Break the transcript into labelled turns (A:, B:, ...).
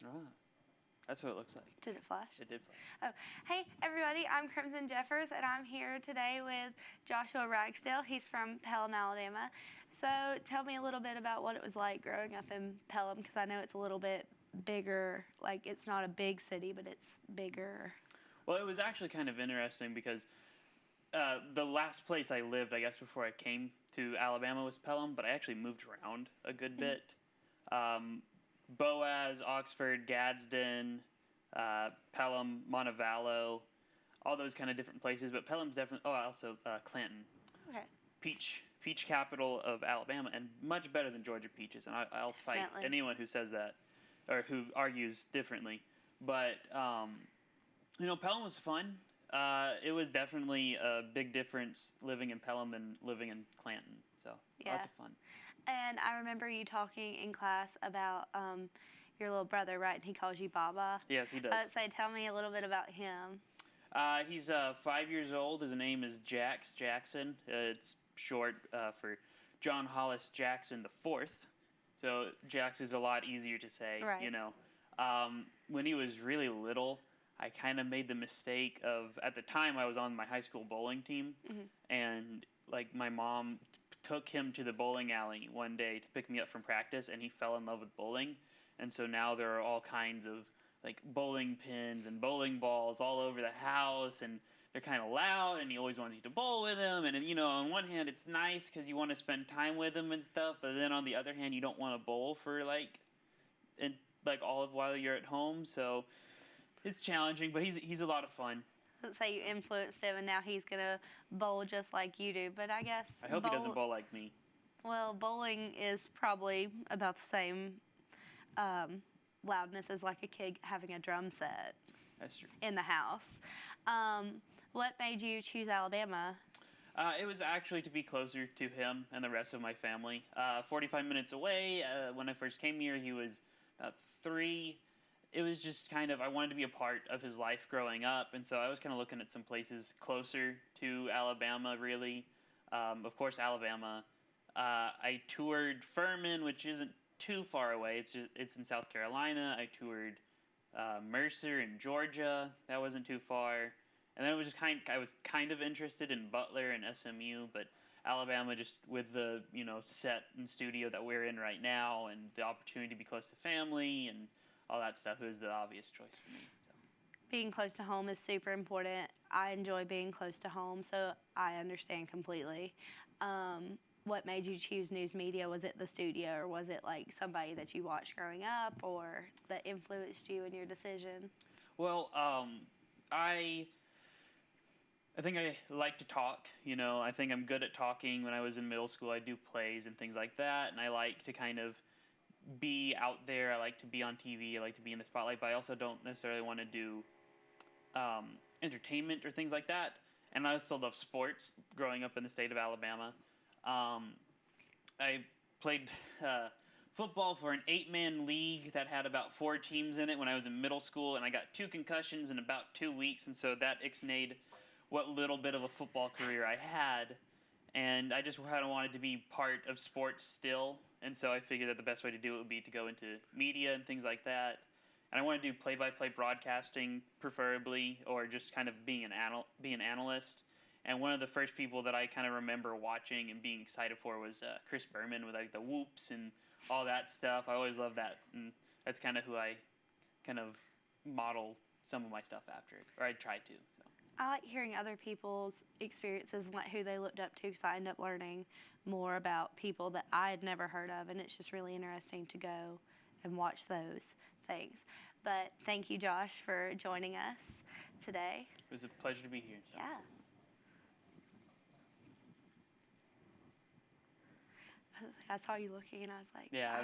A: Ah, that's what it looks like.
B: Did it flash?
A: It did flash.
B: Oh, hey everybody, I'm Crimson Jeffers, and I'm here today with Joshua Ragsdale. He's from Pelham, Alabama. So tell me a little bit about what it was like growing up in Pelham, because I know it's a little bit bigger. Like, it's not a big city, but it's bigger.
A: Well, it was actually kind of interesting because the last place I lived, I guess, before I came to Alabama was Pelham, but I actually moved around a good bit. Boaz, Oxford, Gadsden, Pelham, Montevallo, all those kind of different places. But Pelham's definitely. Oh, also Clanton.
B: Okay.
A: Peach capital of Alabama, and much better than Georgia peaches. And I'll fight
B: Definitely.
A: anyone who says that or who argues differently. But Pelham was fun. It was definitely a big difference living in Pelham and living in Clanton. So lots of fun.
B: And I remember you talking in class about your little brother, right? And he calls you Baba.
A: Yes, he does.
B: So tell me a little bit about him.
A: He's 5 years old. His name is Jax Jackson. It's short for John Hollis Jackson IV. So Jax is a lot easier to say,
B: Right.
A: you know. When he was really little, I kind of made the mistake of, at the time I was on my high school bowling team, and like my mom took him to the bowling alley one day to pick me up from practice, and he fell in love with bowling. And so now there are all kinds of like bowling pins and bowling balls all over the house, and they're kind of loud, and he always wants you to bowl with him. And on one hand it's nice because you want to spend time with him and stuff, but then on the other hand you don't want to bowl for all of while you're at home. So it's challenging, but he's a lot of fun.
B: Let's say you influenced him, and now he's gonna bowl just like you do. But I guess
A: I hope he doesn't bowl like me.
B: Well, bowling is probably about the same loudness as like a kid having a drum set.
A: That's true.
B: In the house. What made you choose Alabama?
A: It was actually to be closer to him and the rest of my family. 45 minutes away. When I first came here, he was about 3. It was just kind of, I wanted to be a part of his life growing up, and so I was kind of looking at some places closer to Alabama, really. Of course, Alabama. I toured Furman, which isn't too far away. It's in South Carolina. I toured Mercer in Georgia. That wasn't too far. And then I was kind of interested in Butler and SMU, but Alabama, just with the set and studio that we're in right now, and the opportunity to be close to family and all that stuff, was the obvious choice for me. So.
B: Being close to home is super important. I enjoy being close to home, so I understand completely. What made you choose news media? Was it the studio, or was it like somebody that you watched growing up, or that influenced you in your decision?
A: Well, I think I like to talk. I think I'm good at talking. When I was in middle school, I do plays and things like that, and I like to kind of be out there. I like to be on TV. I like to be in the spotlight, but I also don't necessarily want to do entertainment or things like that. And I also love sports growing up in the state of Alabama. I played football for an 8-man league that had about 4 teams in it when I was in middle school, and I got 2 concussions in about 2 weeks, and so that ixnayed what little bit of a football career I had. And I just kind of wanted to be part of sports still, and so I figured that the best way to do it would be to go into media and things like that. And I want to do play-by-play broadcasting, preferably, or just kind of be an analyst. And one of the first people that I kind of remember watching and being excited for was Chris Berman with like the whoops and all that stuff. I always loved that, and that's kind of who I kind of model some of my stuff after, or I try to. So.
B: I like hearing other people's experiences and like who they looked up to, because I end up learning more about people that I had never heard of, and it's just really interesting to go and watch those things. But thank you, Josh, for joining us today.
A: It was a pleasure to be here. So.
B: Yeah. I saw you looking, and I was like,
A: yeah.